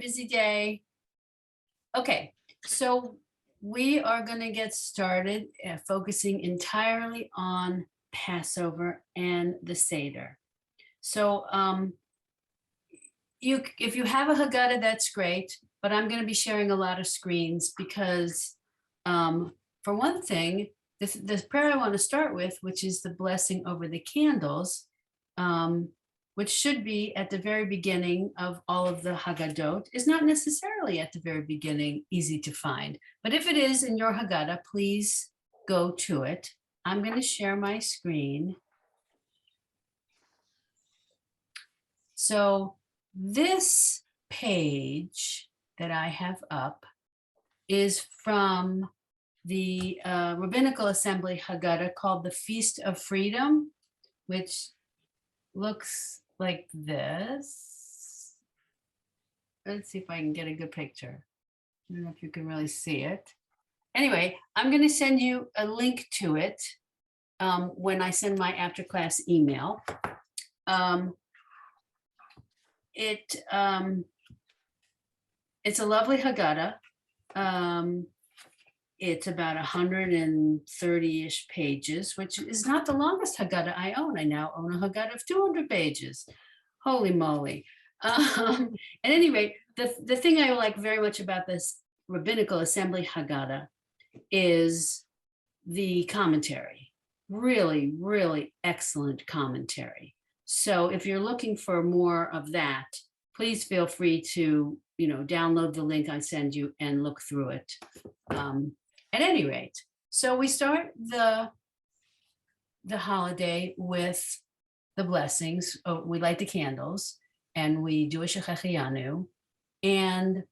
Busy day. Okay, so we are going to get started focusing entirely on Passover and the Seder. So if you have a Haggadah, that's great, but I'm going to be sharing a lot of screens because for one thing, the prayer I want to start with, which is the blessing over the candles, which should be at the very beginning of all of the Haggadot, is not necessarily at the very beginning easy to find. But if it is in your Haggadah, please go to it. I'm going to share my screen. So this page that I have up is from the Rabbinical Assembly Haggadah called the Feast of Freedom, which looks like this. Let's see if I can get a good picture. I don't know if you can really see it. Anyway, I'm going to send you a link to it when I send my after class email. It's a lovely Haggadah. It's about 130-ish pages, which is not the longest Haggadah I own. I now own a Haggadah of 200 pages. Holy moly. At any rate, the thing I like very much about this Rabbinical Assembly Haggadah is the commentary. Really, really excellent commentary. So if you're looking for more of that, please feel free to, download the link I send you and look through it. At any rate, so we start the holiday with the blessings. Oh, we light the candles and we do a Shechechianu. And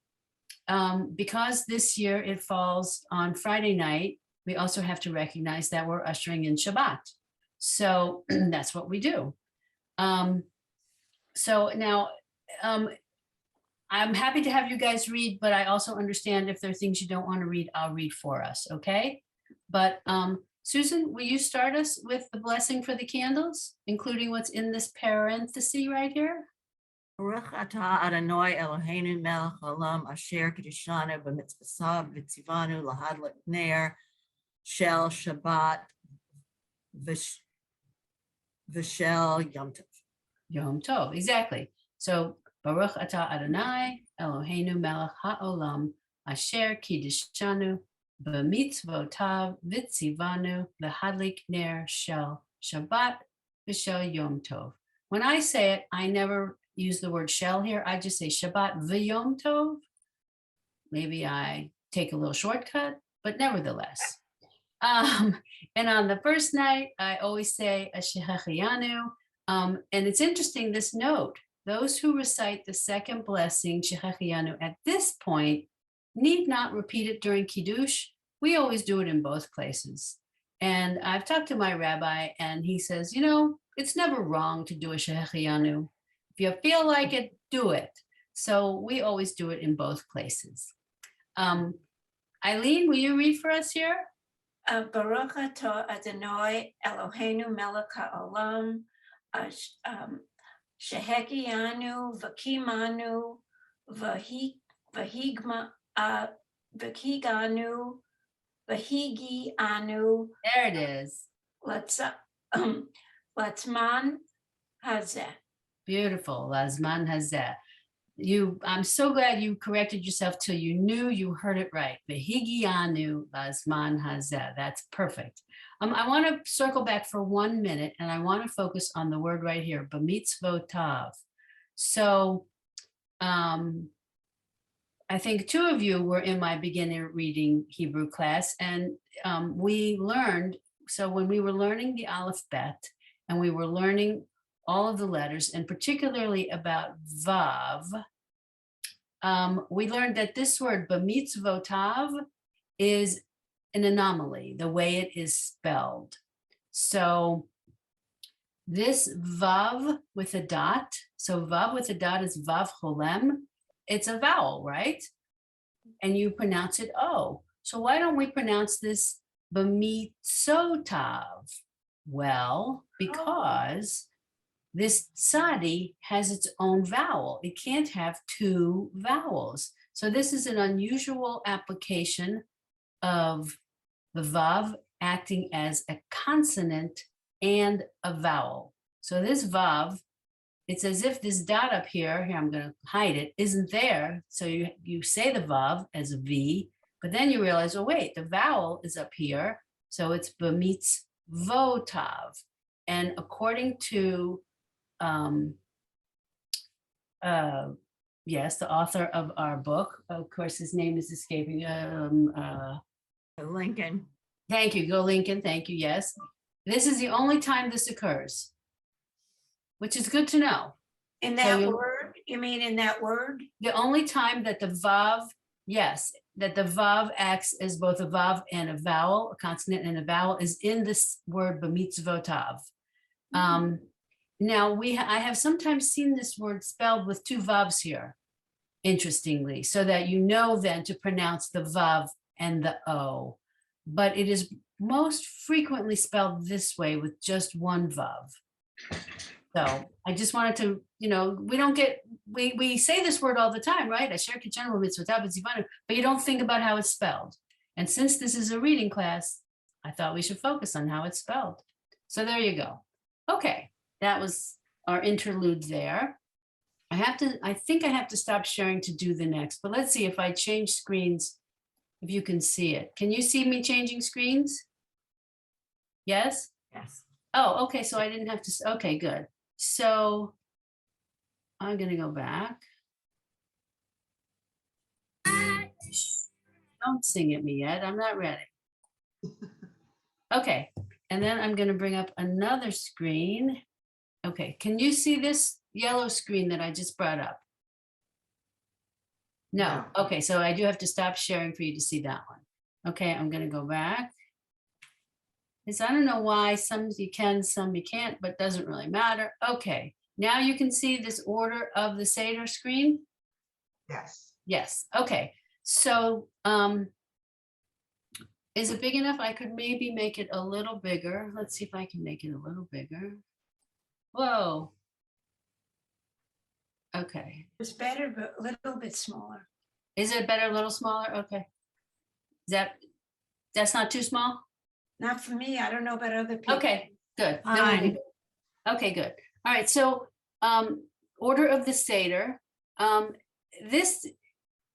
because this year it falls on Friday night, we also have to recognize that we're ushering in Shabbat. So that's what we do. So now I'm happy to have you guys read, but I also understand if there are things you don't want to read, I'll read for us, okay? But Susan, will you start us with the blessing for the candles, including what's in this parenthesis right here? Baruch atah Adonai Eloheinu melech haolam asher kiddushanu b'mitzvasav v'tzivanu lahadlik ner shel Shabbat v'shel Yom Tov. Yom Tov, exactly. So Baruch atah Adonai Eloheinu melech haolam asher kiddushanu b'mitzvotav v'tzivanu lahadlik ner shel Shabbat v'shel Yom Tov. When I say it, I never use the word shell here. I just say Shabbat v'Yom Tov. Maybe I take a little shortcut, but nevertheless. And on the first night, I always say a Shechechianu. And it's interesting, this note, those who recite the second blessing, Shechechianu, at this point, need not repeat it during Kidush. We always do it in both places. And I've talked to my rabbi and he says, it's never wrong to do a Shechechianu. If you feel like it, do it. So we always do it in both places. Eileen, will you read for us here? Baruch atah Adonai Eloheinu melech haolam shehekianu v'kimanu v'higanu v'higianu. There it is. Latzman hazeh. Beautiful, Lazman Hazeh. I'm so glad you corrected yourself till you knew you heard it right. V'higianu Lazman Hazeh. That's perfect. I want to circle back for 1 minute and I want to focus on the word right here, b'mitzvotav. So I think 2 of you were in my beginner reading Hebrew class and we learned, so when we were learning the Aleph Bet and we were learning all of the letters, and particularly about Vav, we learned that this word b'mitzvotav is an anomaly, the way it is spelled. So this Vav with a dot, so Vav with a dot is Vav Cholem, it's a vowel, right? And you pronounce it O. So why don't we pronounce this b'mitzotav? Well, because this sadi has its own vowel. It can't have two vowels. So this is an unusual application of the vav acting as a consonant and a vowel. So this vav, it's as if this dot up here, I'm going to hide it, isn't there. So you say the vav as a V, but then you realize, oh, wait, the vowel is up here. So it's b'mitzvotav. And according to, yes, the author of our book, of course, his name is escaping, Lincoln. thank you, go Lincoln, thank you, yes. This is the only time this occurs, which is good to know. In So that you- word, you mean in that word? The only time that the vav, yes, that the vav acts as both a vav and a vowel, a consonant and a vowel, is in this word b'mitzvotav. Now I have sometimes seen this word spelled with two vavs here, interestingly, so that you know then to pronounce the vav and the o. But it is most frequently spelled this way with just one vav. So I just wanted to, we say this word all the time, right? Asher kitchenu b'mitzvotav v'tzivanu, but you don't think about how it's spelled. And since this is a reading class, I thought we should focus on how it's spelled. So there you go. Okay, that was our interlude there. I think I have to stop sharing to do the next, but let's see if I change screens, if you can see it. Can you see me changing screens? Yes? Yes. Oh, okay, so I didn't have to, okay, good. So I'm gonna go back. Don't sing at me yet, I'm not ready. Okay, and then I'm gonna bring up another screen. Okay, can you see this yellow screen that I just brought up? No, No. okay, so I do have to stop sharing for you to see that one. Okay, I'm gonna go back. Because I don't know why some you can, some you can't, but doesn't really matter. Okay, now you can see this order of the Seder screen? Yes. Yes, okay. So is it big enough? I could maybe make it a little bigger. Let's see if I can make it a little bigger. Whoa. Okay. It's better, but a little bit smaller. Is it better, a little smaller? Okay. That's not too small? Not for me. I don't know about other people. Okay, good. Then we'll leave it. Okay, good. All right, so order of the Seder. This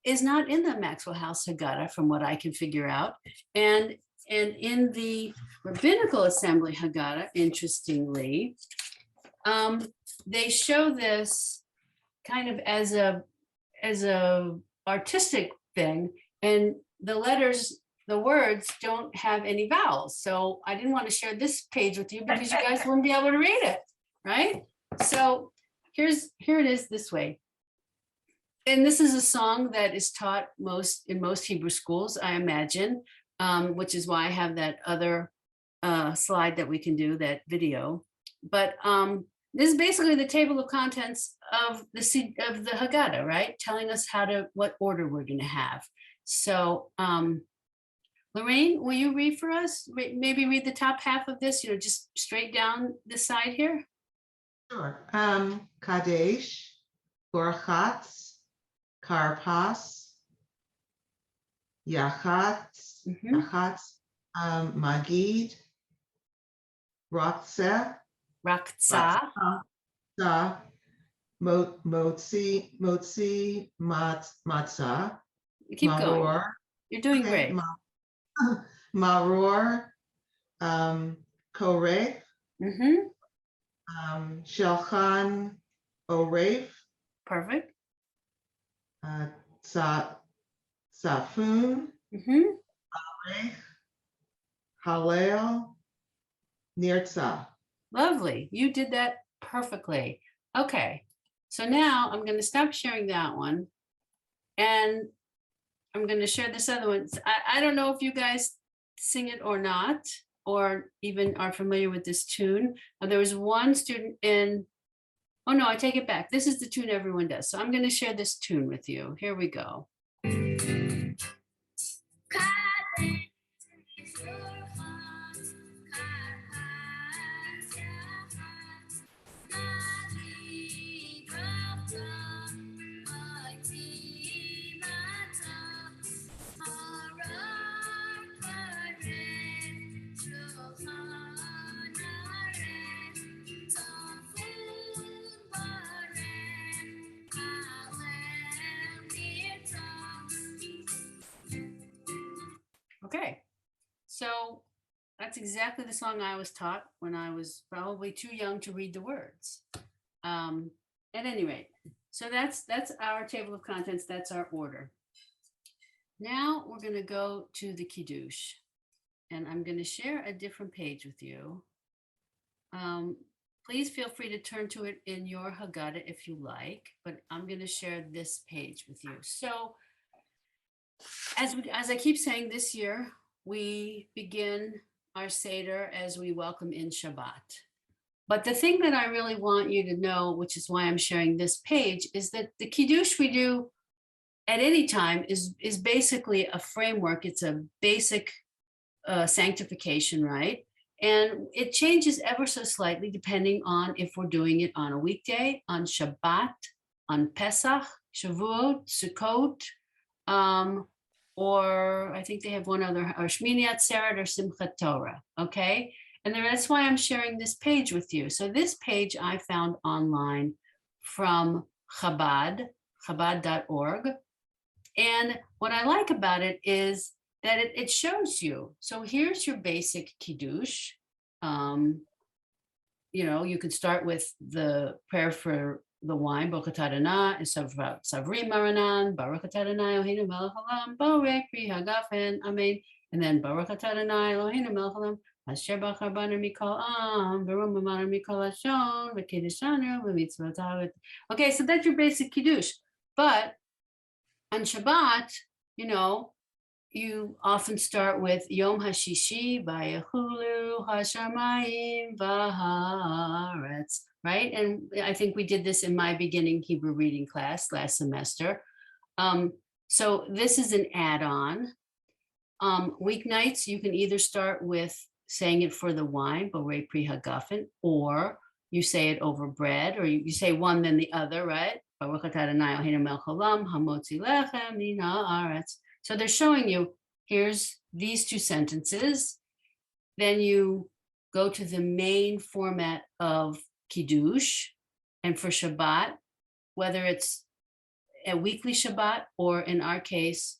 is not in the Maxwell House Haggadah from what I can figure out. And in the Rabbinical Assembly Haggadah, interestingly, they show this kind of as a artistic thing, and the letters, the words don't have any vowels. So I didn't want to share this page with you because you guys wouldn't be able to read it, right? So here it is this way. And this is a song that is taught in most Hebrew schools, I imagine, which is why I have that other slide that we can do, that video. But this is basically the table of contents of the Haggadah, right? Telling us what order we're going to have. So Lorraine, will you read for us? Maybe read the top half of this, just straight down the side here. Sure. Kadesh, Borchatz, Karpas, Yachatz, Magid, Ratzeh, Raktsa. Motzi, Matzah, Keep going. Maror. You're doing Okay, great. Maror, Koref, Shelchan, Oref, Perfect. Safun, Arech, Hallel, Nirtzah. Lovely. You did that perfectly. Okay. So now I'm going to stop sharing that one. And I'm going to share this other one. I don't know if you guys sing it or not, or even are familiar with this tune. There was one student oh no, I take it back. This is the tune everyone does. So I'm going to share this tune with you. Here we go. Okay, so that's exactly the song I was taught when I was probably too young to read the words. At any rate, so that's our table of contents. That's our order. Now we're going to go to the Kidush, and I'm going to share a different page with you. Please feel free to turn to it in your Haggadah if you like, but I'm going to share this page with you. So as I keep saying, this year, we begin our Seder as we welcome in Shabbat. But the thing that I really want you to know, which is why I'm sharing this page, is that the Kiddush we do at any time is basically a framework. It's a basic sanctification, right? And it changes ever so slightly depending on if we're doing it on a weekday, on Shabbat, on Pesach, Shavuot, Sukkot, or I think they have one other, or Shmini Atzeret or Simchat Torah, okay? And that's why I'm sharing this page with you. So this page I found online from Chabad, chabad.org. And what I like about it is that it shows you. So here's your basic Kiddush. You could start with the prayer for the wine, Baruch atah Adonai, Savri Maranan, Baruch atah Adonai, Eloheinu melech haolam, Borei pri hagafen, Amen. And then Baruch atah Adonai, Eloheinu melech haolam, Asher bachar banu mikol am, V'rum b'manu mikol hashon, V'kidushanu, V'mitzvotav. Okay, so that's your basic Kiddush. But on Shabbat, you often start with Yom HaShishi, Vayechulu Hashamayim V'haaretz, right? And I think we did this in my beginning Hebrew reading class last semester. So this is an add-on. Weeknights, you can either start with saying it for the wine, Borei pri hagafen, or you say it over bread, or you say one then the other, right? Baruch atah Adonai Eloheinu melech haolam, hamotzi lechem min haaretz. So they're showing you, here's these two sentences. Then you go to the main format of Kidush. And for Shabbat, whether it's a weekly Shabbat or in our case,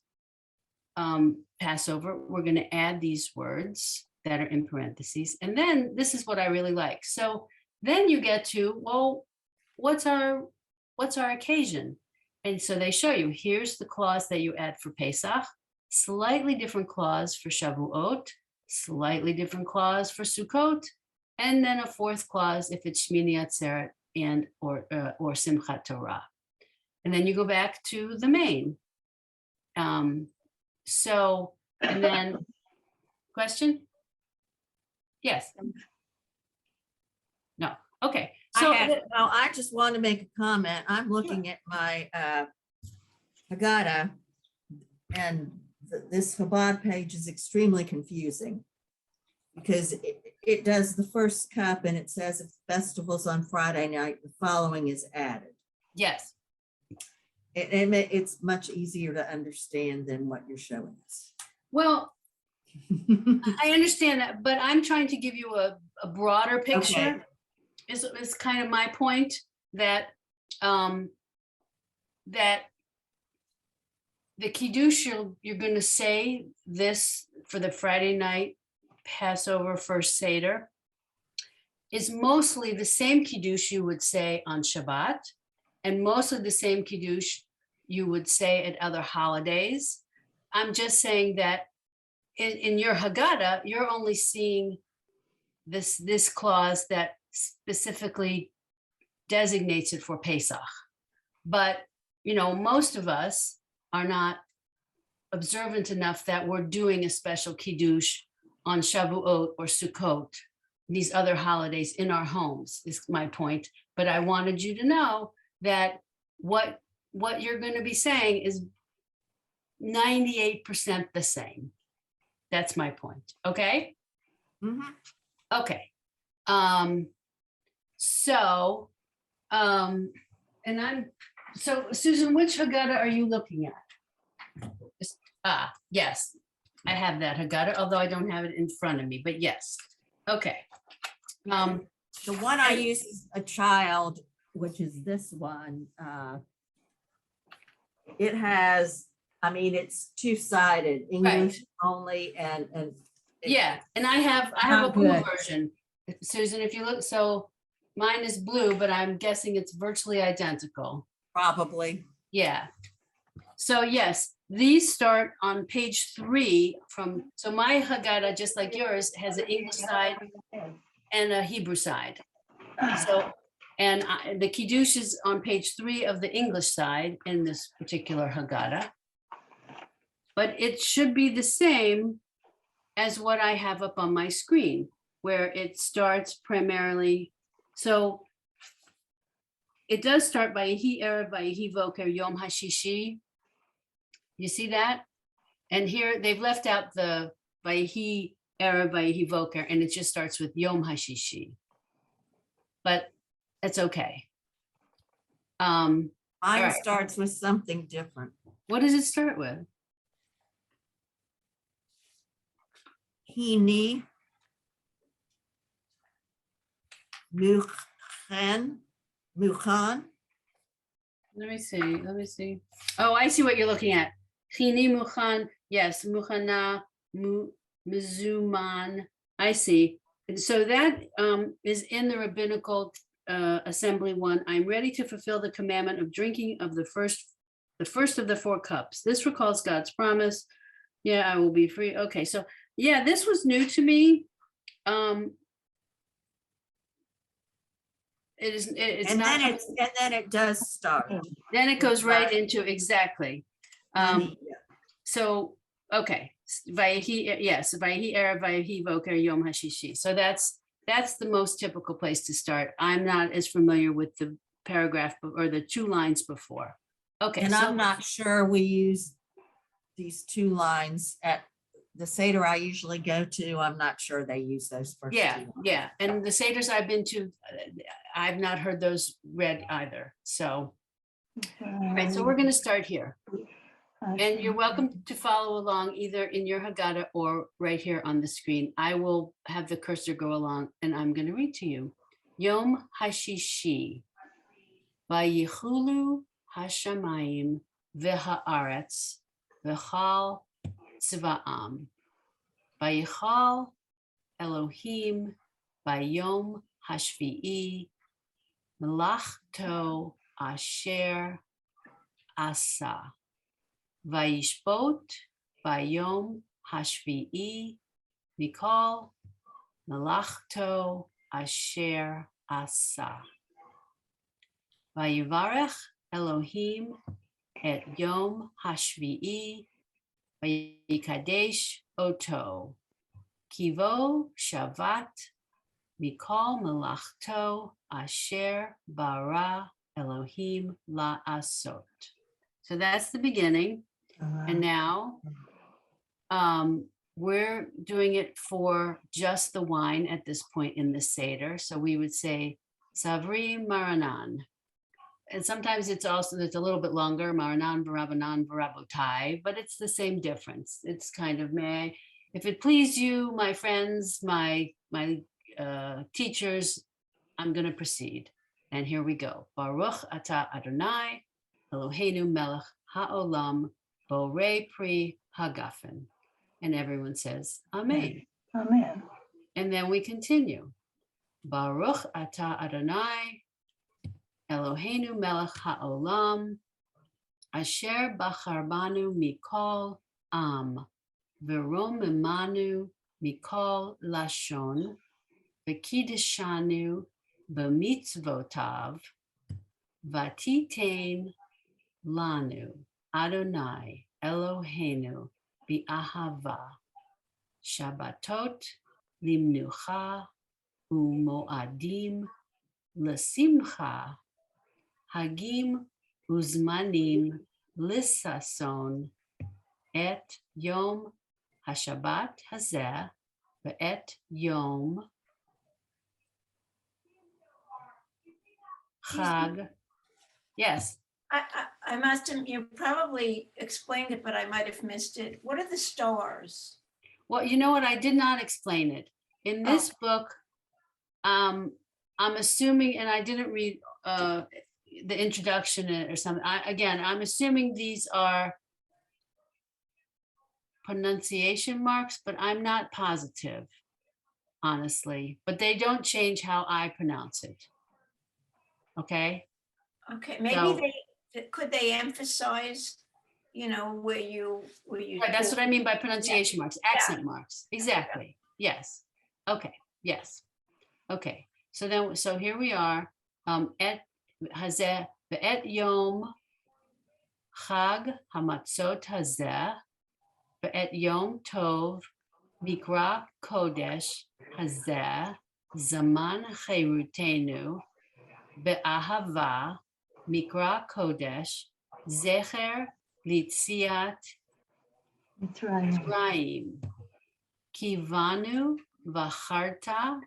Passover, we're going to add these words that are in parentheses. And then this is what I really like. So then you get to, well, what's our occasion? And so they show you, here's the clause that you add for Pesach, slightly different clause for Shavuot, slightly different clause for Sukkot, and then a fourth clause if it's Shmini Atzeret and or Simchat Torah. And then you go back to the main. And then, question? Yes. No, okay. So I just want to make a comment. I'm looking at my Haggadah, and this Chabad page is extremely confusing because it does the first cup and it says if the festival's on Friday night, the following is added. Yes. It's much easier to understand than what you're showing us. Well, I understand that, but I'm trying to give you a broader picture. Okay. Is kind of my point that that the Kiddush, you're going to say this for the Friday night Passover first Seder is mostly the same Kiddush you would say on Shabbat, and mostly the same Kiddush you would say at other holidays. I'm just saying that in your Haggadah, you're only seeing this clause that specifically designates it for Pesach. But, most of us are not observant enough that we're doing a special Kiddush on Shavuot or Sukkot, these other holidays in our homes, is my point. But I wanted you to know that what you're going to be saying is 98% the same. That's my point. Okay? Mm-hmm. Okay. So Susan, which Haggadah are you looking at? Yes, I have that Haggadah, although I don't have it in front of me, but yes. Okay. The one I use is a child, which is this one. It has I mean, it's two-sided, English only and. Yeah, and I have a Not blue good. version. Susan, if you look, so mine is blue, but I'm guessing it's virtually identical. Probably. Yeah. So yes, these start on page 3 so my Haggadah, just like yours, has an English side and a Hebrew side. So, and the Kidush is on page 3 of the English side in this particular Haggadah. But it should be the same as what I have up on my screen, where it starts primarily. So it does start by Yehi Erev Vayehi Boker Yom Hashishi. You see that? And here they've left out the Vayehi Erev Vayehi Boker, and it just starts with Yom Hashishi. But it's okay. Mine right. starts with something different. What does it start with? Hini Muchan. Let me see. Oh, I see what you're looking at. Chini Muchan, yes, Muchana, Mizuman. I see. And so that is in the rabbinical assembly 1. I'm ready to fulfill the commandment of drinking of the first of the 4 cups. This recalls God's promise. Yeah, I will be free. Okay, so yeah, this was new to me. It's And not. then it does start. Then it goes right into exactly. Honey, So okay, Vayehi, yes, Vayehi Erev Vayehi Boker Yom Hashishi. So that's the most typical place to start. I'm not as familiar with the paragraph or the 2 lines before. Okay, and so I'm not sure we use these 2 lines at the Seder I usually go to. I'm not sure they use those first 2 lines. yeah, and the Seders I've been to, I've not heard those read either. So, all right, so we're going to start here. And you're welcome to follow along either in your Haggadah or right here on the screen. I will have the cursor go along and I'm going to read to you. Yom Hashishi, Vayichulu Hashamayim V'ha'aretz V'chal Tzva'am, Vayichal Elohim Bayom Hashvi'i Melachto Asher Asa. Vayishpot Bayom Hashvi'i Mikol Melachto Asher Asa. Vayivarech Elohim et Yom Hashvi'i Vayikadesh Oto Kivo Shavat Mikol Melachto Asher Bara Elohim La'asot. So that's the beginning. And now we're doing it for just the wine at this point in the Seder. So we would say Savri Maranan. And sometimes it's a little bit longer, Maranan Varabanan Varabotai, but it's the same difference. It's kind of may, if it please you, my friends, my teachers, I'm going to proceed. And here we go. Baruch Ata Adonai, Eloheinu Melech Ha'olam, Borei Pri Hagafen. And everyone says, Amen. Amen. And then we continue. Baruch Ata Adonai, Eloheinu Melech Ha'olam, Asher Bacharbanu Mikol Am, V'romemanu Mikol Lashon, V'kiddushanu B'mitzvotav, V'titein Lanu Adonai Eloheinu Bi'ahava, Shabbatot Limnucha U'moadim L'simcha, Hagim Uzmanim Lissason, Et Yom HaShabbat Hazeh, Ve'et Yom Chag. Yes. I must have, you probably explained it, but I might have missed it. What are the stars? Well, you know what? I did not explain it. In this book, I'm assuming, and I didn't read the introduction or something. I'm assuming these are pronunciation marks, but I'm not positive, honestly. But they don't change how I pronounce it. Okay. Okay, maybe So- could they emphasize, where you. Right, that's what I mean by pronunciation marks, accent marks. Exactly. Yes. Okay. Yes. Okay. So here we are. Et hazeh ve'et yom chag hamatzot hazeh ve'et yom tov mikra kodesh hazeh zaman cherutenu be'ahava mikra kodesh zecher litziat Mitzrayim. Kivanu v'charta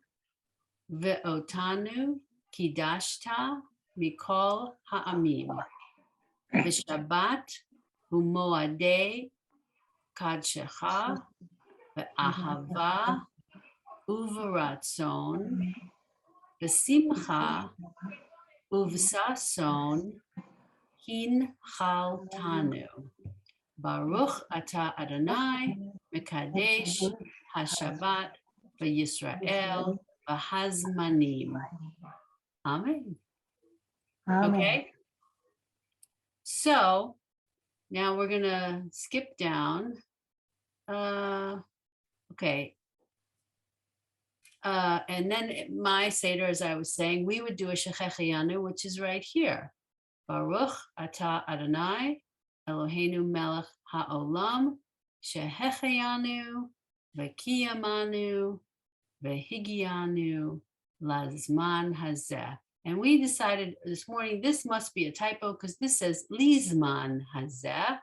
ve'otanu kidashta mikol ha'amim. V'shabbat u'moadei kadshecha ve'ahava uv'ratzon v'simcha uv'sason hin chaltanu. Baruch atah Adonai mekadesh hashabbat v'Yisrael v'hazmanim. Amen. Okay. So now we're gonna skip down. Okay. And then my Seder, as I was saying, we would do a Shechecheyanu, which is right here. Baruch atah Adonai Eloheinu melech ha'olam shehecheyanu v'kiyamanu v'higianu lazman hazeh. And we decided this morning this must be a typo because this says lizman hazeh,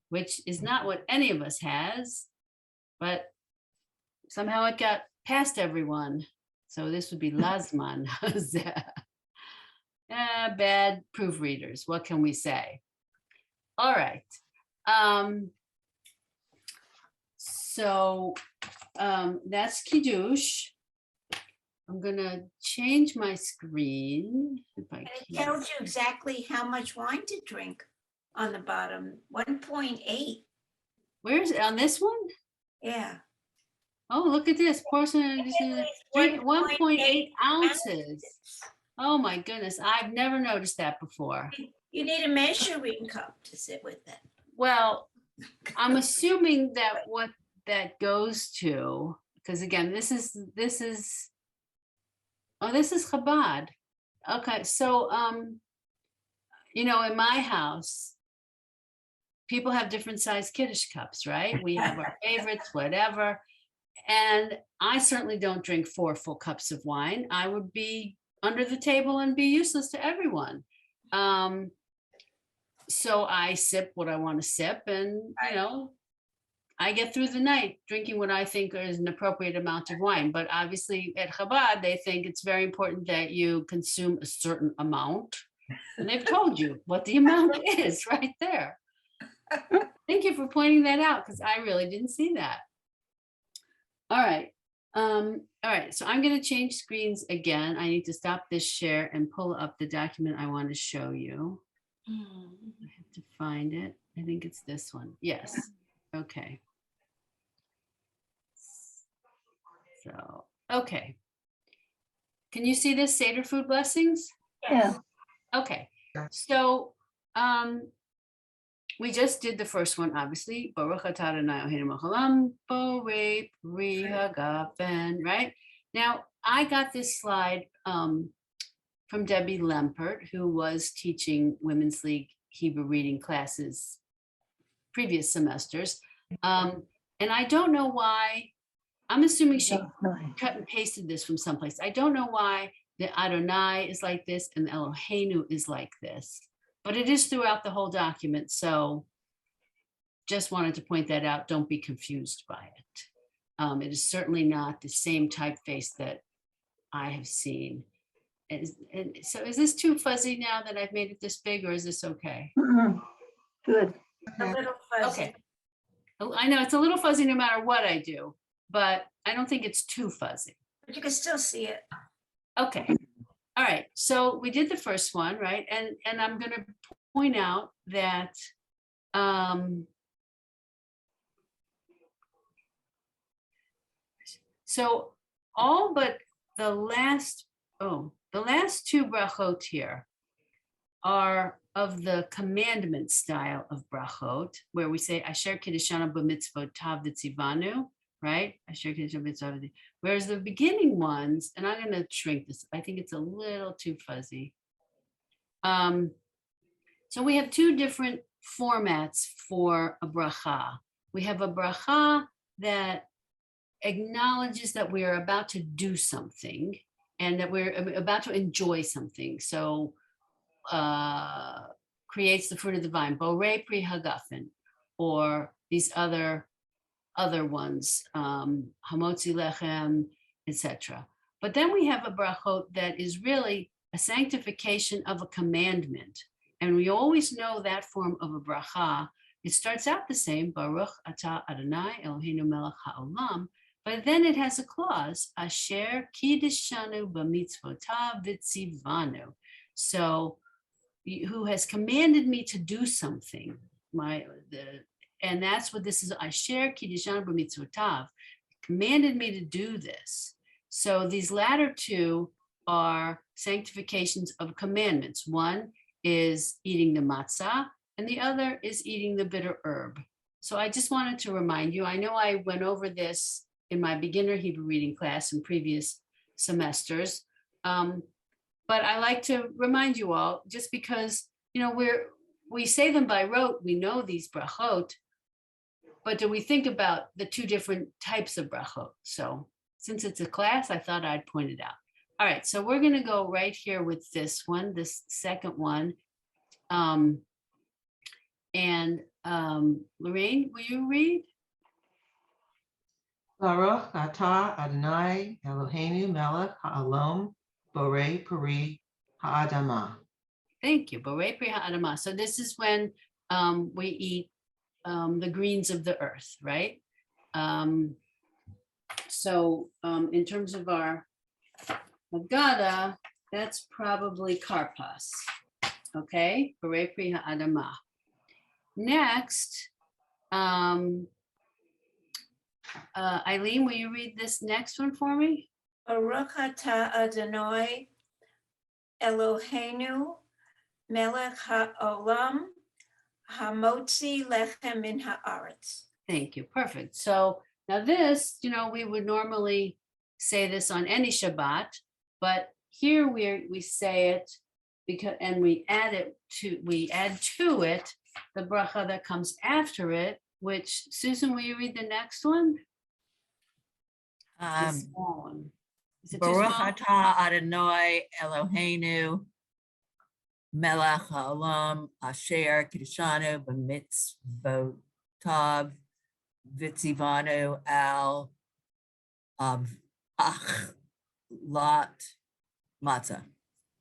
which is not what any of us has, but somehow it got past everyone. So this would be lazman hazeh. Bad proofreaders. What can we say? All right. So that's Kidush. I'm gonna change my screen if I And it can. tells you exactly how much wine to drink on the bottom, 1.8. Where's it on this one? Yeah. Oh, look at this. Portion drink 1.8 ounces. ounces. Oh my goodness, I've never noticed that before. You need a measuring cup to sit with it. Well, I'm assuming that what that goes to, because again, this is Chabad. Okay, so in my house, people have different size Kiddush cups, right? We have our favorites, whatever. And I certainly don't drink 4 full cups of wine. I would be under the table and be useless to everyone. So I sip what I want to sip, and I get through the night drinking what I think is an appropriate amount of wine. But obviously at Chabad, they think it's very important that you consume a certain amount. And they've told you what the amount is right there. Thank you for pointing that out, because I really didn't see that. All right. All right, so I'm going to change screens again. I need to stop this share and pull up the document I want to show you. I have to find it. I think it's this one. Yes. Okay. So, okay. Can you see this Seder food blessings? Yes. Okay. So, we just did the first one, obviously. Baruch atah Adonai Eloheinu melech haolam bo re pri hagafen, right? Now, I got this slide from Debbie Lempert, who was teaching Women's League Hebrew reading classes previous semesters. And I don't know why, I'm assuming she cut and pasted this from someplace. I don't know why the Adonai is like this and the Eloheinu is like this. But it is throughout the whole document. So just wanted to point that out. Don't be confused by it. It is certainly not the same typeface that I have seen. And so is this too fuzzy now that I've made it this big, or is this okay? Good. A little fuzzy. Okay. I know it's a little fuzzy no matter what I do, but I don't think it's too fuzzy. But you can still see it. Okay. All right, so we did the first one, right? And I'm going to point out that So all but the last two brachot here are of the commandment style of brachot, where we say Asher Kiddishana b'mitzvotav v'tzivanu, right? Asher Kiddishana b'mitzvotav. Whereas the beginning ones, and I'm going to shrink this, I think it's a little too fuzzy. So we have two different formats for a bracha. We have a bracha that acknowledges that we are about to do something and that we're about to enjoy something. So creates the fruit of the vine, Borei Pri Hagafen, or these other ones, Hamotzi Lechem, etc. But then we have a brachot that is really a sanctification of a commandment. And we always know that form of a bracha. It starts out the same, Baruch Atah Adonai Eloheinu melech haolam, but then it has a clause, Asher Kiddishanu b'mitzvotav v'tzivanu. So, who has commanded me to do something? And that's what this is. Asher Kiddishanu b'mitzvotav, commanded me to do this. So these latter two are sanctifications of commandments. One is eating the matzah, and the other is eating the bitter herb. So I just wanted to remind you, I know I went over this in my beginner Hebrew reading class in previous semesters, but I like to remind you all, just because, you know, we say them by rote, we know these brachot, but do we think about the two different types of brachot? So since it's a class, I thought I'd point it out. All right, so we're going to go right here with this one, this second one. Lorraine, will you read? Baruch Atah Adonai Eloheinu melech ha'olam borei peri ha'adamah. Thank you. Borei Pri Ha'adamah. So this is when we eat the greens of the earth, right? In terms of our Haggadah, that's probably karpas. Okay, Borei Pri Ha'adamah. Next, Eileen, will you read this next one for me? Baruch atah Adonai Eloheinu melech haolam hamotzi lechem min haaretz. Thank you. Perfect. So now this, you know, we would normally say this on any Shabbat, but here we say it because, and we add to it the bracha that comes after it, which, Susan, will you read the next one? The small one. Is it too Baruch small? atah Adonai Eloheinu melech haolam asher kiddishanu b'mitzvotav v'tzivanu al achlat matzah.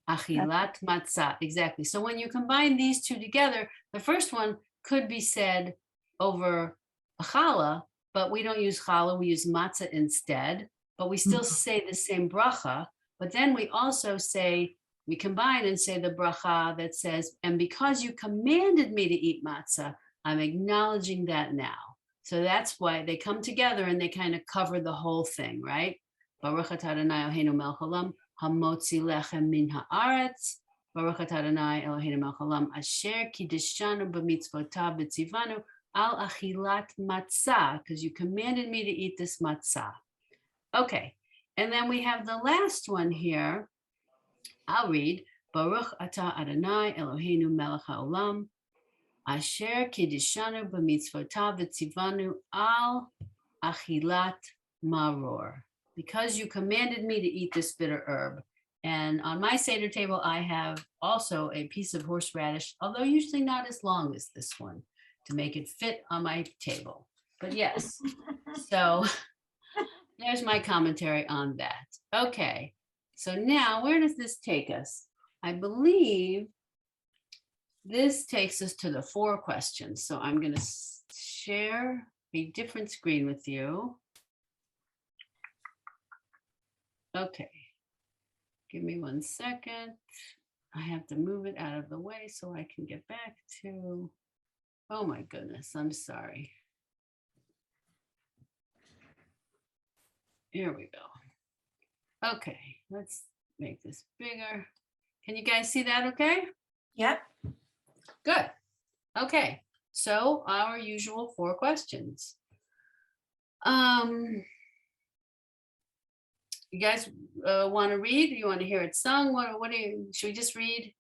Achilat matzah, exactly. So when you combine these two together, the first one could be said over a challah, but we don't use challah, we use matzah instead, but we still say the same bracha. But then we also say, we combine and say the bracha that says, and because you commanded me to eat matzah, I'm acknowledging that now. So that's why they come together and they kind of cover the whole thing, right? Baruch atah Adonai Eloheinu melech haolam hamotzi lechem min haaretz. Baruch atah Adonai Eloheinu melech haolam asher kiddishanu b'mitzvotav v'tzivanu al achilat matzah, because you commanded me to eat this matzah. Okay, and then we have the last one here. I'll read. Baruch atah Adonai Eloheinu melech haolam asher kiddishanu b'mitzvotav v'tzivanu al achilat maror. Because you commanded me to eat this bitter herb. And on my Seder table, I have also a piece of horseradish, although usually not as long as this one, to make it fit on my table. But yes, so there's my commentary on that. Okay, so now where does this take us? I believe this takes us to the 4 questions. So I'm going to share a different screen with you. Okay, give me 1 second. I have to move it out of the way so I can get back to, oh my goodness, I'm sorry. Here we go. Okay, let's make this bigger. Can you guys see that okay? Yep. Good. Okay, so our usual 4 questions. You guys want to read? You want to hear it sung? What do you, should we just read?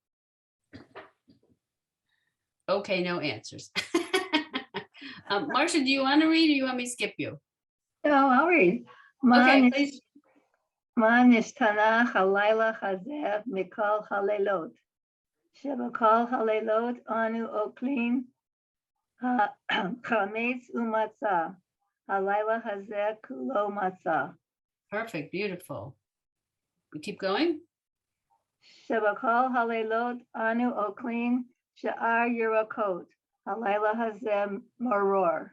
Okay, no answers. Marcia, do you want to read or you want me to skip you? No, I'll read. Okay, please. Manustana Halayla Hazer Mikol Halelot. Shebakol Halelot Anu Oklin Chametz Umatzah. Halayla Hazer Kulo Matzah. Perfect, beautiful. We keep going? Shebakol Halelot Anu Oklin Sha'ar Yerakot. Halayla Hazer Moror.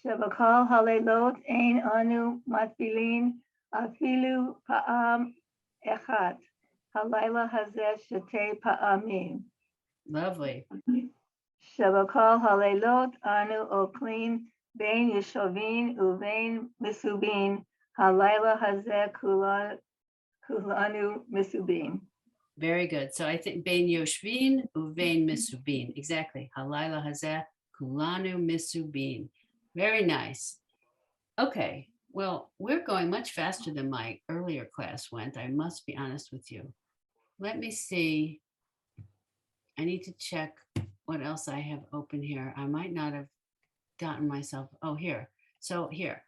Shebakol Halelot Ein Anu Matbilin Afilu Pa'am Echat. Halayla Hazeh Shetei Pa'amim. Lovely. Shebakol Halelot Anu Oklin Bein Yeshovin Uvein Misubin. Halayla Hazeh Kulanu Misubin. Very good. So I think Bein Yoshvin Uvein Misubin. Exactly. Halayla Hazeh Kulanu Misubin. Very nice. Okay. Well, we're going much faster than my earlier class went. I must be honest with you. Let me see. I need to check what else I have open here. I might not have gotten myself. Oh, here. So here.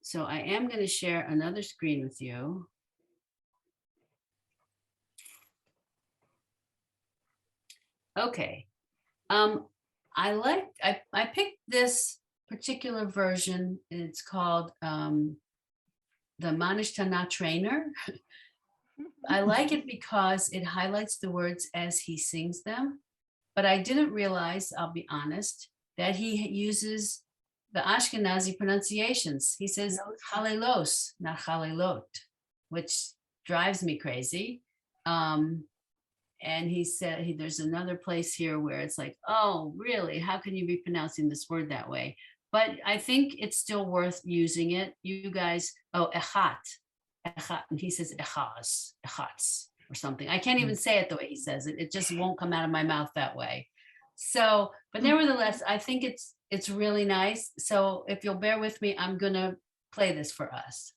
So I am going to share another screen with you. Okay. I picked this particular version. It's called the Manustana Trainer. I like it because it highlights the words as he sings them, but I didn't realize, I'll be honest, that he uses the Ashkenazi pronunciations. He says halelos, not halelot, which drives me crazy. And he said, there's another place here where it's like, oh, really? How can you be pronouncing this word that way? But I think it's still worth using it. You guys, oh, echat, and he says echaz, echatz, or something. I can't even say it the way he says it. It just won't come out of my mouth that way. So, but nevertheless, I think it's really nice. So if you'll bear with me, I'm gonna play this for us.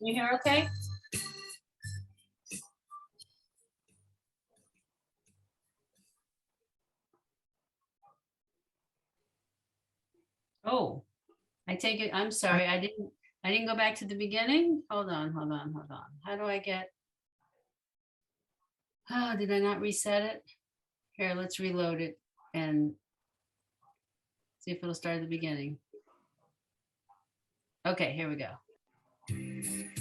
You hear okay? Oh, I take it, I'm sorry, I didn't go back to the beginning. Hold on. How do I get? Oh, did I not reset it? Here, let's reload it and see if it'll start at the beginning. Okay, here we go.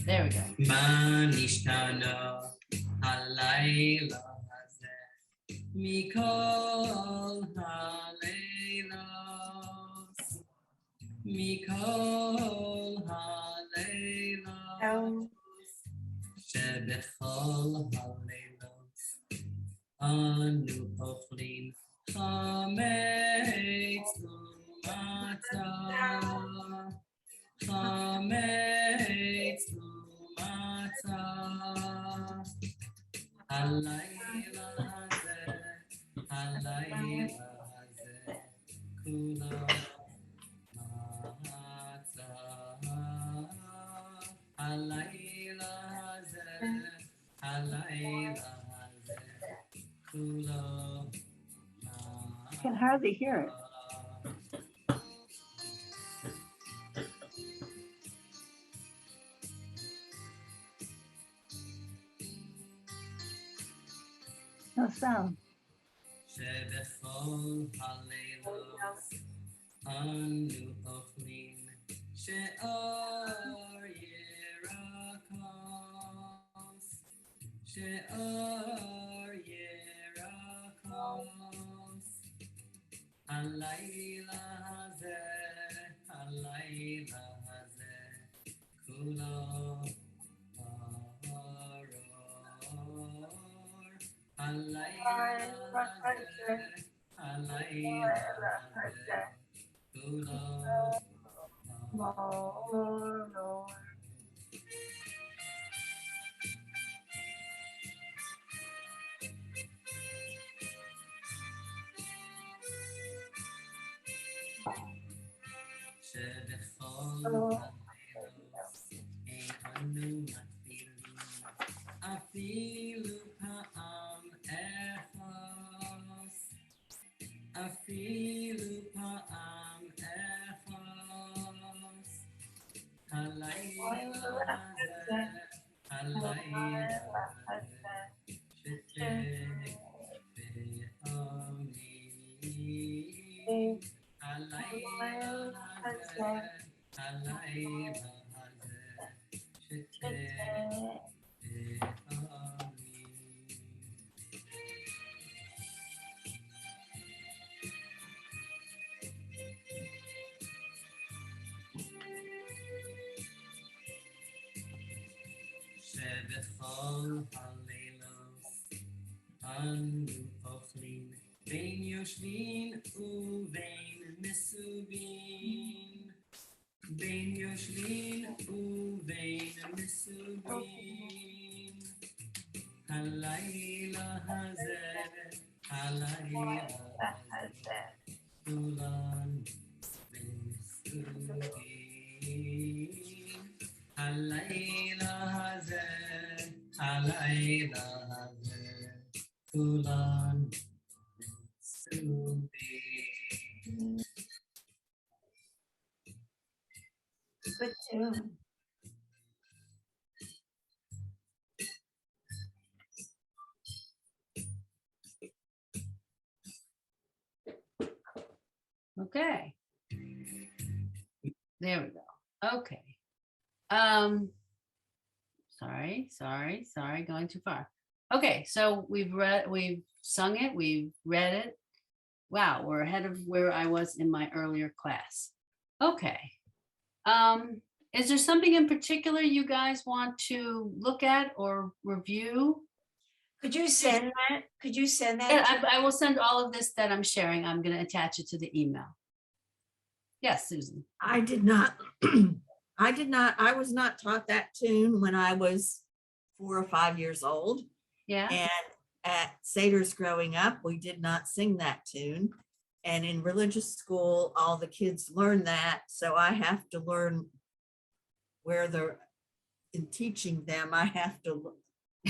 There we go. Manustana Halayla Mikol Halaylos Mikol Halaylos Shebechol Halaylos Anu Ochlin Chametz Umatzah Chametz Umatzah Halayla Hazeh Kula Matzah Halayla Hazeh Kula I can hardly hear it. No sound. Shebechol halelos anu ochlin she'or yerakos she'or yerakos halayla hazeh kulo Baror אפילו פעם אחת, אפילו פעם אחת, הלילה הזה, הלילה הזה, שתהיה בעמי. הלילה הזה, הלילה הזה, שתהיה בעמי. שבכל הלילות אנו אוכלים בין יושבים ובין מסובים, בין יושבים ובין מסובים. הלילה הזה, הלילה הזה, כולנו מסובים. הלילה הזה, הלילה הזה, כולנו מסובים. Good tune. Okay. There we go. Okay. Sorry, going too far. Okay, so we've sung it, we've read it. Wow, we're ahead of where I was in my earlier class. Okay. Is there something in particular you guys want to look at or review? Could you send that? Could you send that? Yeah, to- I will send all of this that I'm sharing. I'm going to attach it to the email. Yes, Susan. I did not, I was not taught that tune when I was 4 or 5 years old. Yeah. And at Seder's growing up, we did not sing that tune. And in religious school, all the kids learn that. So I have to learn where in teaching them, I have to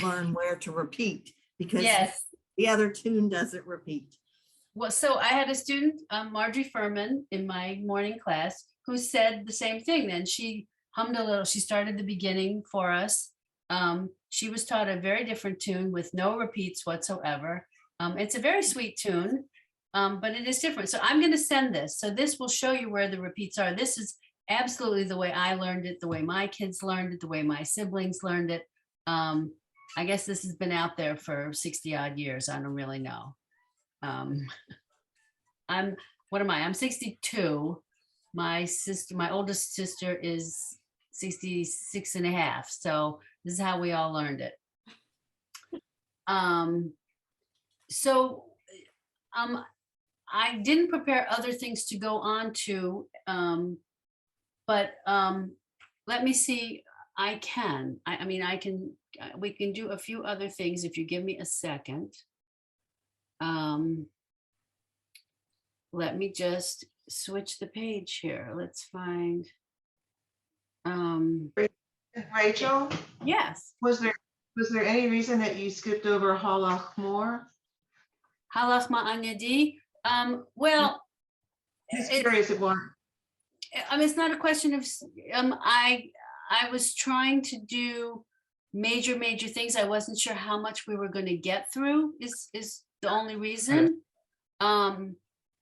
learn where to repeat because Yes. the other tune doesn't repeat. Well, so I had a student, Marjorie Furman, in my morning class who said the same thing. Then she hummed a little. She started the beginning for us. She was taught a very different tune with no repeats whatsoever. It's a very sweet tune, but it is different. So I'm going to send this. So this will show you where the repeats are. This is absolutely the way I learned it, the way my kids learned it, the way my siblings learned it. I guess this has been out there for 60 odd years. I don't really know. What am I? I'm 62. My oldest sister is 66 and a half. So this is how we all learned it. I didn't prepare other things to go on to, but let me see. I can. I mean, I can. We can do a few other things if you give me a second. Let me just switch the page here. Let's find. Rachel, Yes. was there any reason that you skipped over Halach more? Halach ma'anyadi. Well, Just curious at one. it's not a question of. I was trying to do major things. I wasn't sure how much we were going to get through. Is the only reason.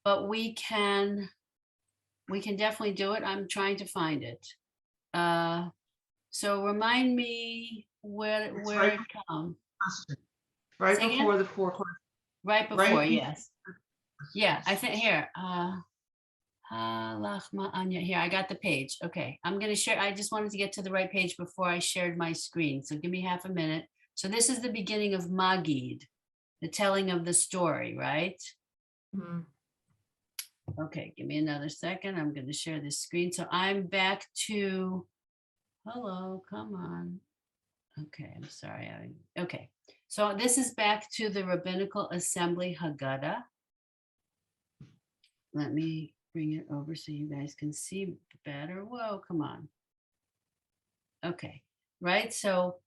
But we can definitely do it. I'm trying to find it. So remind me where right it comes. Right Say before again? the 4 questions. Right before, Right. yes. Yeah, I think here. Halachma Anya. Here, I got the page. Okay, I'm gonna share. I just wanted to get to the right page before I shared my screen. So give me half a minute. So this is the beginning of Magid. the telling of the story, right? Mhm. Okay, give me another second. I'm going to share this screen. So I'm back to, hello, come on. Okay, I'm sorry. Okay, so this is back to the Rabbinical Assembly Haggadah. Let me bring it over so you guys can see better. Whoa, come on. Okay, right. So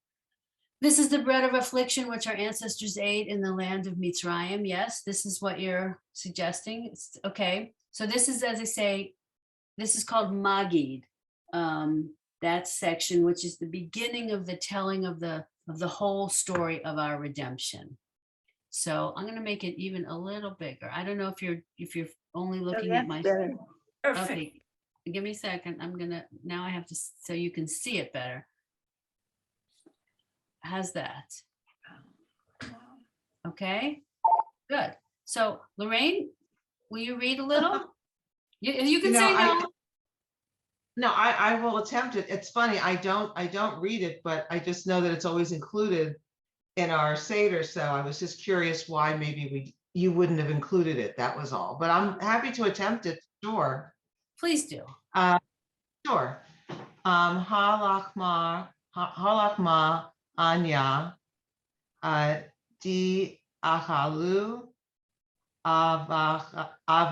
this is the bread of affliction which our ancestors ate in the land of Mitzrayim. Yes, this is what you're suggesting. Okay, so this is, as I say, this is called Magid. That section, which is the beginning of the telling of the whole story of our redemption. So I'm going to make it even a little bigger. I don't know if you're only So looking at that's my. better. Perfect. Okay, give me a second. I'm gonna, now I have to, so you can see it better. How's that? Okay, good. So Lorraine, will you read a little? You can You know, say no. No, I will attempt it. It's funny. I don't read it, but I just know that it's always included in our Seder. So I was just curious why maybe you wouldn't have included it. That was all. But I'm happy to attempt it. Sure. Please do. Sure. Halakma anya di achalu avahata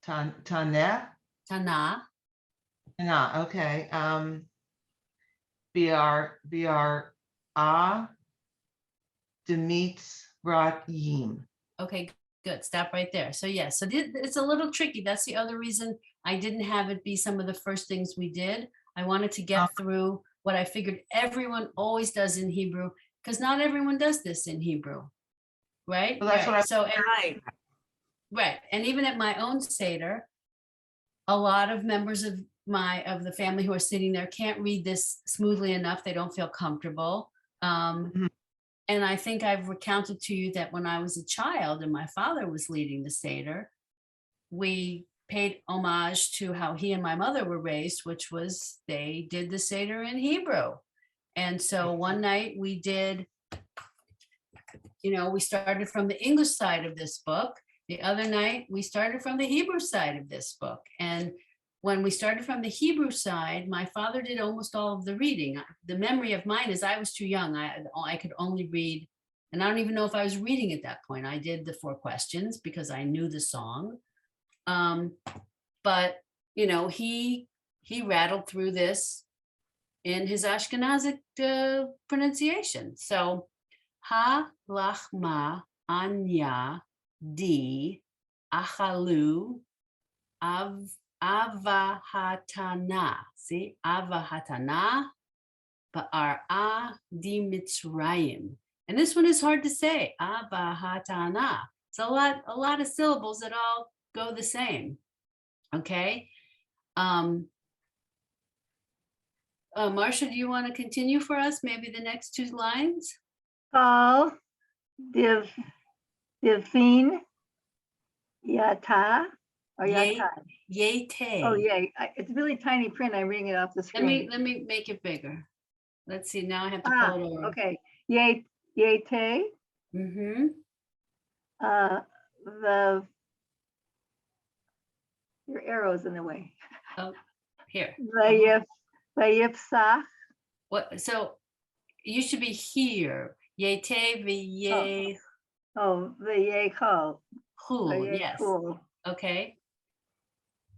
taneh. Tana. Nah, okay. BR A Demitz Yim. Okay, good. Stop right there. So yes, so it's a little tricky. That's the other reason I didn't have it be some of the first things we did. I wanted to get through what I figured everyone always does in Hebrew, because not everyone does this in Hebrew, right? Well, that's what I- So Right. right, and even at my own Seder, a lot of members of the family who are sitting there can't read this smoothly enough. They don't feel comfortable. Mhm. And I think I've recounted to you that when I was a child and my father was leading the Seder, we paid homage to how he and my mother were raised, which was they did the Seder in Hebrew. And so one night we did, we started from the English side of this book. The other night we started from the Hebrew side of this book. And when we started from the Hebrew side, my father did almost all of the reading. The memory of mine is I was too young. I could only read, and I don't even know if I was reading at that point. I did the 4 questions because I knew the song. But he rattled through this in his Ashkenazic pronunciation. So ha lachma anya di achalu avahatana. See, avahatana ba'ara di Mitzrayim. And this one is hard to say. Avahatana. It's a lot of syllables that all go the same. Okay. Marcia, do you want to continue for us? Maybe the next 2 lines? Kol divin yata or Yay, yata. yete. Oh, yay. It's really tiny print. I'm reading it off the screen. Let me make it bigger. Let's see. Now I have to Ah, pull it over. okay. Yete. Mm-hmm. Your arrow's in the way. Oh, here. Vayipsach. What? So you should be here. Yete v'ye Oh, vayekol. hu. Yes. Vayekul. Okay.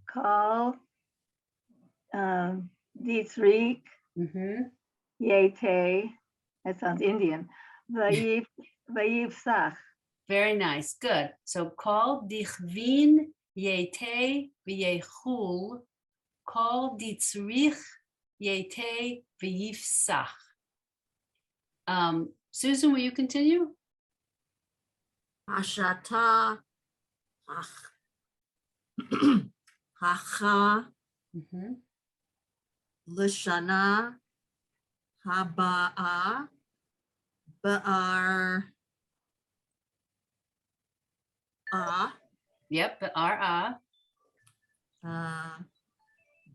Call. Dietrich. Mm-hmm. Yete. That sounds Indian. Vayipsach. Very nice. Good. So call dichvin yete v'yechul. Call ditzrich yete v'yifsach. Susan, will you continue? Hashata, hacha, Mm-hmm. lishana, haba'a, ba'ar, Yep, the R.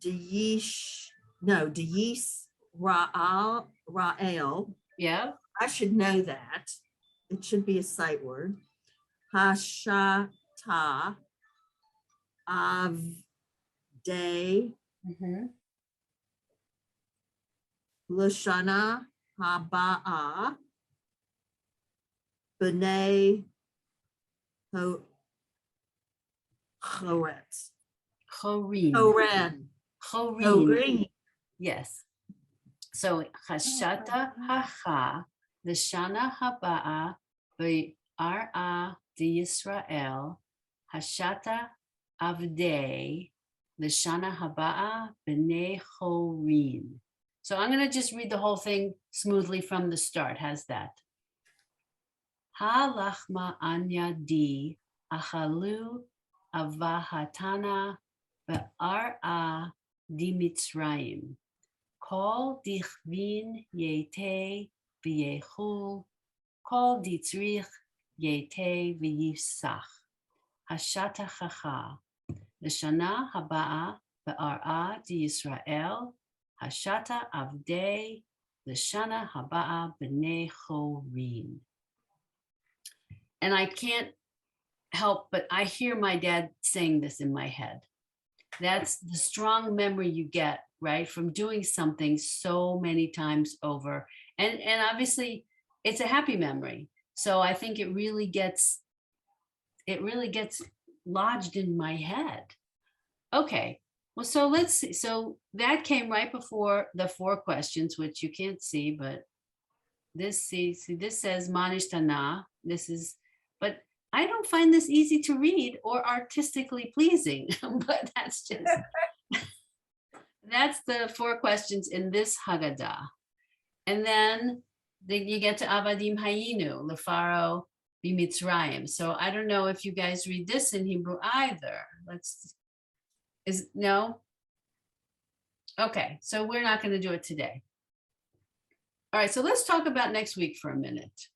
Deyis, Ra'al, Yep. I should know that. It should be a sight word. Hashata Avdei Mhm. Lashana Haba'a B'nai Choret. Chorin. Choren. Chorin. Chorin. Yes. So Hashata Hacha, the Shana Haba'a, Be'ara de Yisrael, Hashata Avdei, the Shana Haba'a, B'nei Chorin. So I'm going to just read the whole thing smoothly from the start. How's that? Ha-lachma anya di, achalu avahatana, be'ara di Mitzrayim. Kol dichvin yete v'yechul, kol ditzrich yete v'yifsach. Hashata chacha, l'shana haba'a be'ara di Yisrael, hashata avdei, l'shana haba'a b'nei chorin. And I can't help but I hear my dad saying this in my head. That's the strong memory you get, right, from doing something so many times over. And obviously it's a happy memory. So I think it really gets lodged in my head. Okay. Well, so let's see. So that came right before the 4 questions, which you can't see, but this this says Manustana. This is, but I don't find this easy to read or artistically pleasing, but that's just, that's the 4 questions in this Haggadah. And then you get to Avadim Hayinu, Lefaro B'Mitzrayim. So I don't know if you guys read this in Hebrew either. No? Okay, so we're not going to do it today. All right, so let's talk about next week for a minute,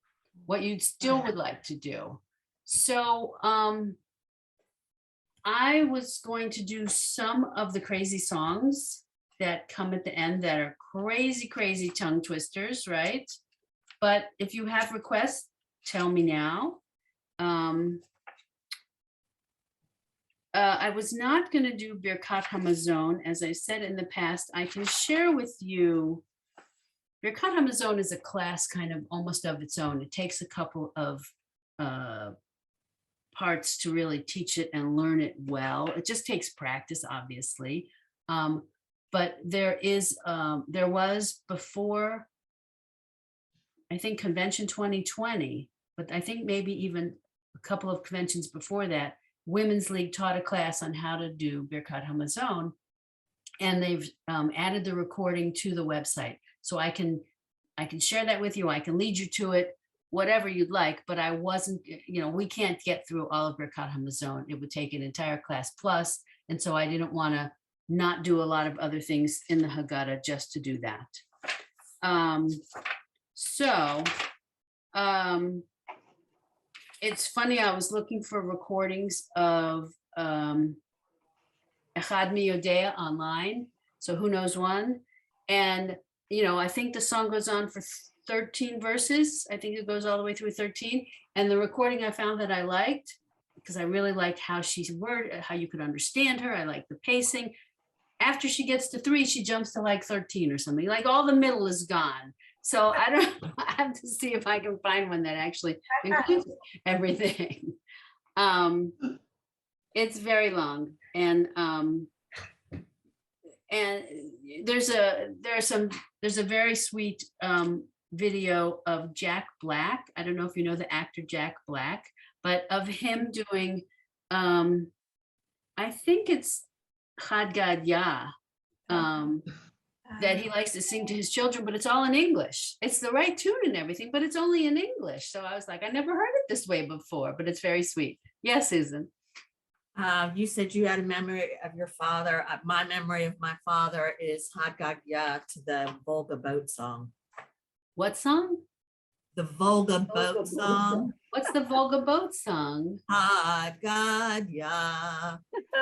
what you still would like to do. So I was going to do some of the crazy songs that come at the end that are crazy, crazy tongue twisters, right? But if you have requests, tell me now. I was not going to do Birkat Hamazon. As I said in the past, I can share with you, Birkat Hamazon is a class kind of almost of its own. It takes a couple of parts to really teach it and learn it well. It just takes practice, obviously. But there was before, I think Convention 2020, but I think maybe even a couple of conventions before that, Women's League taught a class on how to do Birkat Hamazon, and they've added the recording to the website. So I can share that with you. I can lead you to it, whatever you'd like, but I wasn't, we can't get through all of Birkat Hamazon. It would take an entire class plus. And so I didn't want to not do a lot of other things in the Haggadah just to do that. It's funny, I was looking for recordings of Echad Mi Yodea online. So who knows one? And, I think the song goes on for 13 verses. I think it goes all the way through 13. And the recording I found that I liked, because I really liked how she's worded, how you could understand her. I like the pacing. After she gets to 3, she jumps to like 13 or something. Like all the middle is gone. So I have to see if I can find one that actually includes everything. It's very long, and there's a very sweet video of Jack Black. I don't know if you know the actor Jack Black, but of him doing, I think it's Haggadah, that he likes to sing to his children, but it's all in English. It's the right tune and everything, but it's only in English. So I was like, I never heard it this way before, but it's very sweet. Yes, Susan. You said you had a memory of your father. My memory of my father is Haggadah to the Volga boat song. What song? The Volga boat song. What's the Volga boat song? Haggadah.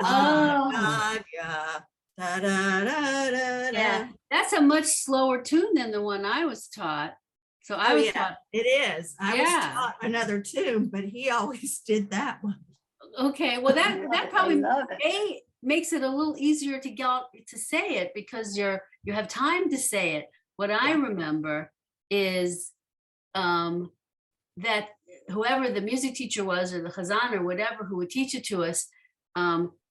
Oh. Haggadah. Da, da, da, da, Yeah, that's a much slower tune than the one I was taught. So I Oh, was yeah, taught, it is. I was Yeah. taught another tune, but he always did that one. okay, well, I that love that it, I probably love it. makes it a little easier to get to say it because you have time to say it. What I Yeah. remember is that whoever the music teacher was or the chazan or whatever who would teach it to us,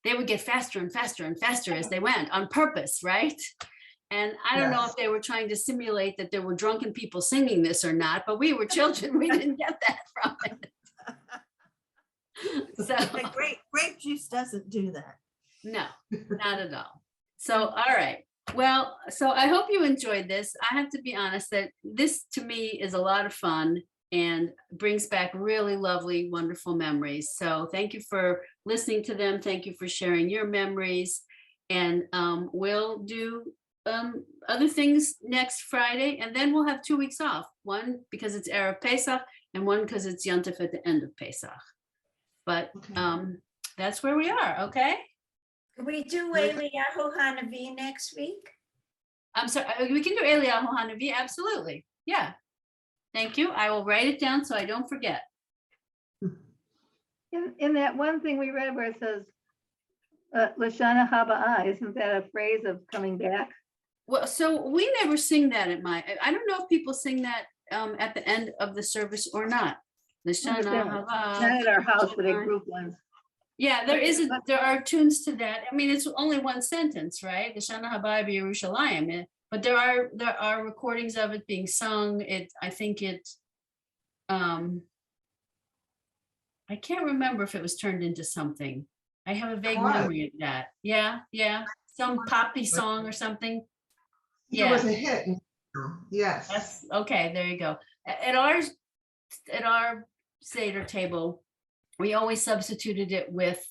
they would get faster and faster and faster as they went on purpose, right? And I don't know Yes. if they were trying to simulate that there were drunken people singing this or not, but we were children. We didn't get that from it. So And grape juice doesn't do that. no, not at all. So, all right. Well, so I hope you enjoyed this. I have to be honest that this to me is a lot of fun and brings back really lovely, wonderful memories. So thank you for listening to them. Thank you for sharing your memories. And we'll do other things next Friday, and then we'll have 2 weeks off. One because it's Erev Pesach, and one because it's Yontif at the end of Pesach. But Okay. that's where we are. Okay. Can we do Right. Eliyahu Hanavi next week? I'm sorry. We can do Eliyahu Hanavi. Absolutely. Yeah. Thank you. I will write it down so I don't forget. In that one thing we read where it says, Lashana Haba'ah, isn't that a phrase of coming back? Well, so we never sing that at I don't know if people sing that at the end of the service or not. The Shana Not Hava. at our house, but at group ones. Yeah, there are tunes to that. I mean, it's only one sentence, right? The Shana Haba Yerushalayim. But there are recordings of it being sung. I think I can't remember if it was turned into something. I have a vague was. memory of that. Yeah, yeah. Some poppy song or something. It was a hit. Yes. That's okay. There you go. At our Seder table, we always substituted it with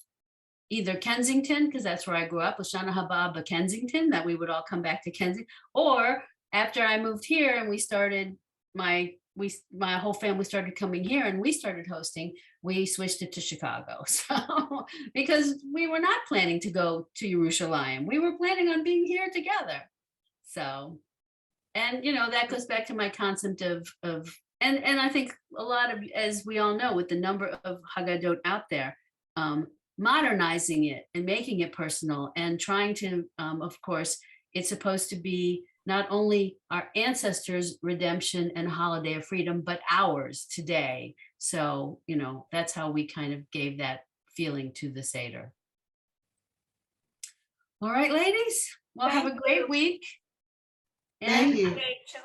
either Kensington, because that's where I grew up, Lashana Haba Kensington, that we would all come back to Kensington. Or after I moved here and we started my whole family started coming here and we started hosting, we switched it to Chicago. So because we were not planning to go to Yerushalayim, we were planning on being here together. So, and that goes back to my concept of and I think a lot of, as we all know, with the number of Haggadot out there, modernizing it and making it personal and trying to, of course, it's supposed to be not only our ancestors' redemption and holiday of freedom, but ours today. So, that's how we kind of gave that feeling to the Seder. All right, ladies. Well, have a Thank great you. week. Thank And you. Rachel.